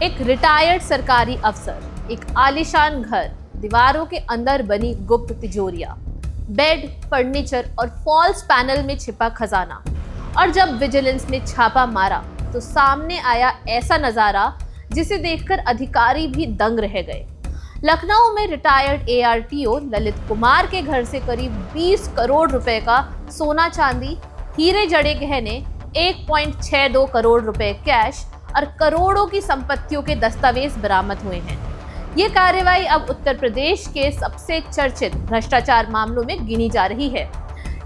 एक रिटायर्ड सरकारी अफसर, एक आलीशान घर, दीवारों के अंदर बनी गुप्त तिजोरियां, बेड, फर्नीचर और फॉल्स पैनल में छिपा खजाना। और जब विजिलेंस ने छापा मारा तो सामने आया ऐसा नजारा जिसे देखकर अधिकारी भी दंग रह गए। लखनऊ में रिटायर्ड ARTO ललित कुमार के घर से करीब 20 करोड़ रुपए का सोना चांदी, हीरे जड़े गहने, 1.62 करोड़ रुपए कैश और करोड़ों की संपत्तियों के दस्तावेज बरामद हुए हैं। ये कार्रवाई अब उत्तर प्रदेश के सबसे चर्चित भ्रष्टाचार मामलों में गिनी जा रही है।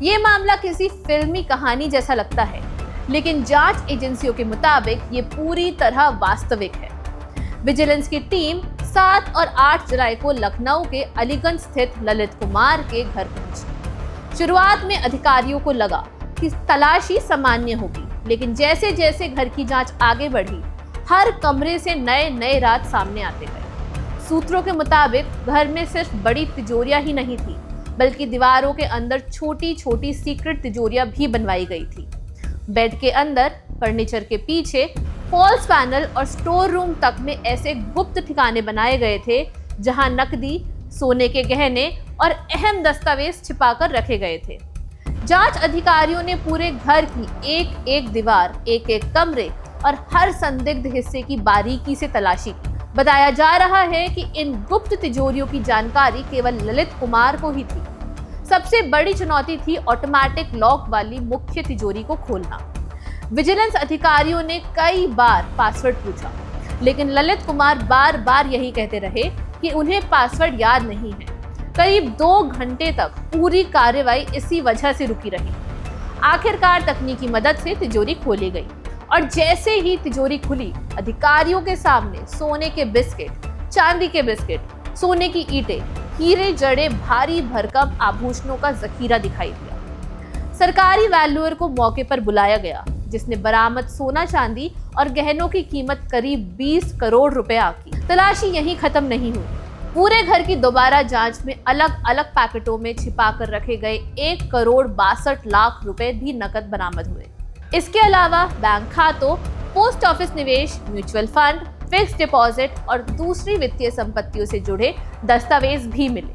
ये मामला किसी फिल्मी कहानी जैसा लगता है, लेकिन जांच एजेंसियों के मुताबिक ये पूरी तरह वास्तविक है। विजिलेंस की टीम 7 और 8 जुलाई को लखनऊ के अलीगंज स्थित ललित कुमार के घर पहुंची। शुरुआत में अधिकारियों को लगा कि तलाशी सामान्य होगी, लेकिन जैसे जैसे घर की जांच आगे बढ़ी, हर कमरे से नए नए राज सामने आते गए। सूत्रों के मुताबिक घर में सिर्फ बड़ी तिजोरियां ही नहीं थी, बल्कि दीवारों के अंदर छोटी छोटी सीक्रेट तिजोरियां भी बनवाई गई थी। बेड के अंदर, फर्नीचर के पीछे, फॉल्स पैनल और स्टोर रूम तक में ऐसे गुप्त ठिकाने बनाए गए थे जहां नकदी, सोने के गहने और अहम दस्तावेज छिपाकर रखे गए थे। जांच अधिकारियों ने पूरे घर की एक एक दीवार, एक एक कमरे और हर संदिग्ध हिस्से की बारीकी से तलाशी की। बताया जा रहा है कि इन गुप्त तिजोरियों की जानकारी केवल ललित कुमार को ही थी। सबसे बड़ी चुनौती थी ऑटोमेटिक लॉक वाली मुख्य तिजोरी को खोलना। विजिलेंस अधिकारियों ने कई बार पासवर्ड पूछा, लेकिन ललित कुमार बार बार यही कहते रहे कि उन्हें पासवर्ड याद नहीं है। करीब 2 घंटे तक पूरी कार्रवाई इसी वजह से रुकी रही। आखिरकार तकनीकी मदद से तिजोरी खोली गई और जैसे ही तिजोरी खुली, अधिकारियों के सामने सोने के बिस्किट, चांदी के बिस्किट, सोने की ईंटें, हीरे जड़े भारी भरकम आभूषणों का जखीरा दिखाई दिया। सरकारी वैल्यूअर को मौके पर बुलाया गया, जिसने बरामद सोना चांदी और गहनों की कीमत करीब 20 करोड़ रुपए आंकी। तलाशी यहीं खत्म नहीं हुई। पूरे घर की दोबारा जांच में अलग अलग पैकेटों में छिपा कर रखे गए 1 करोड़ 62 लाख रुपए भी नकद बरामद हुए। इसके अलावा बैंक खातों, पोस्ट ऑफिस निवेश, म्यूचुअल फंड, फिक्स्ड डिपॉजिट और दूसरी वित्तीय संपत्तियों से जुड़े दस्तावेज भी मिले,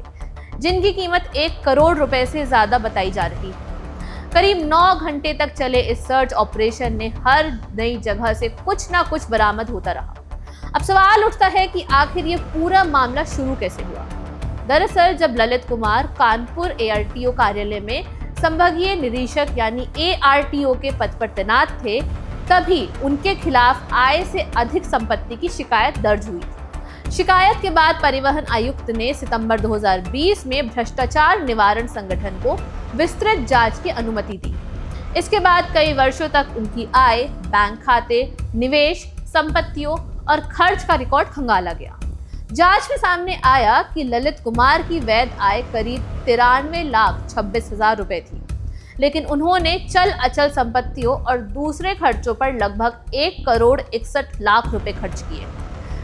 जिनकी कीमत 1 करोड़ रुपए से ज्यादा बताई जा रही है। करीब 9 घंटे तक चले इस सर्च ऑपरेशन ने हर नई जगह से कुछ ना कुछ बरामद होता रहा। अब सवाल उठता है कि आखिर ये पूरा मामला शुरू कैसे हुआ। दरअसल जब ललित कुमार कानपुर ARTO कार्यालय में संभागीय निरीक्षक यानी ARTO के पद पर तैनात थे, तभी उनके खिलाफ आय से अधिक संपत्ति की शिकायत दर्ज हुई थी। शिकायत के बाद परिवहन आयुक्त ने सितंबर 2020 में भ्रष्टाचार निवारण संगठन को विस्तृत जांच की अनुमति दी। इसके बाद कई वर्षों तक उनकी आय, बैंक खाते, निवेश, संपत्तियों और खर्च का रिकॉर्ड खंगाला गया। जांच में सामने आया कि ललित कुमार की वैध आय करीब 93,26,000 रुपए थी, लेकिन उन्होंने चल अचल संपत्तियों और दूसरे खर्चों पर लगभग 1 करोड़ 61 लाख रुपए खर्च किए।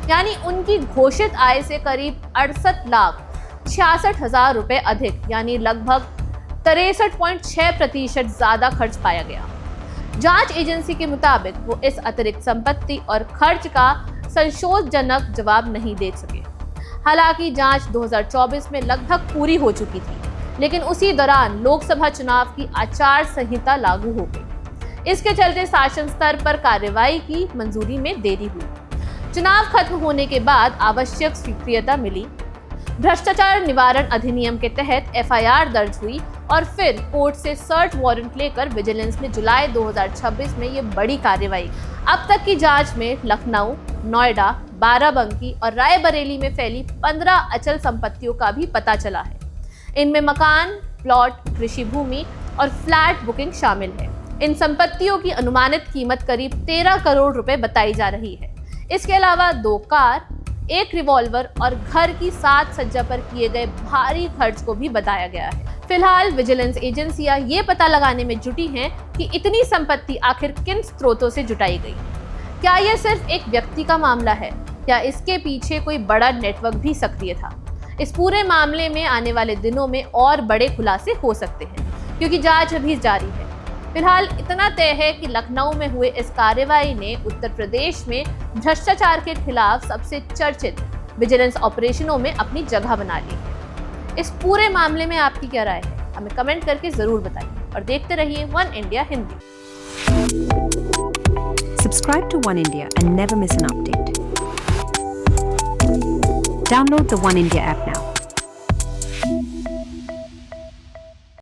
यानी उनकी घोषित आय से करीब 68,66,000 रुपए अधिक, यानी लगभग 63.6% ज्यादा खर्च पाया गया। जांच एजेंसी के मुताबिक वो इस अतिरिक्त संपत्ति और खर्च का संशोधनजनक जवाब नहीं दे सके। हालांकि जांच 2024 में लगभग पूरी हो चुकी थी, लेकिन उसी दौरान लोकसभा चुनाव की आचार संहिता लागू हो गई। इसके चलते शासन स्तर पर कार्रवाई की मंजूरी में देरी हुई। चुनाव खत्म होने के बाद आवश्यक स्वीकृति मिली। भ्रष्टाचार निवारण अधिनियम के तहत FIR दर्ज हुई और फिर कोर्ट से सर्च वारंट लेकर विजिलेंस ने जुलाई 2026 में ये बड़ी कार्रवाई। अब तक की जांच में लखनऊ, नोएडा, बाराबंकी और रायबरेली में फैली 15 अचल संपत्तियों का भी पता चला है। इनमें मकान, प्लॉट, कृषि भूमि और फ्लैट बुकिंग शामिल है। इन संपत्तियों की अनुमानित कीमत करीब 13 करोड़ रुपए बताई जा रही है। इसके अलावा 2 कार, 1 रिवॉल्वर और घर की साज सज्जा पर किए गए भारी खर्च को भी बताया गया है। फिलहाल विजिलेंस एजेंसियां ये पता लगाने में जुटी हैं कि इतनी संपत्ति आखिर किन स्रोतों से जुटाई गई। क्या यह सिर्फ एक व्यक्ति का मामला है या इसके पीछे कोई बड़ा नेटवर्क भी सक्रिय था? इस पूरे मामले में आने वाले दिनों में और बड़े खुलासे हो सकते हैं, क्योंकि जांच अभी जारी है। फिलहाल इतना तय है कि लखनऊ में हुए इस कार्रवाई ने उत्तर प्रदेश में भ्रष्टाचार के खिलाफ सबसे चर्चित विजिलेंस ऑपरेशनों में अपनी जगह बना ली है। इस पूरे मामले में आपकी क्या राय है, हमें कमेंट करके जरूर बताइए और देखते रहिए one India Hindi. Subscribe to One India and never miss an update. Download the One India app now.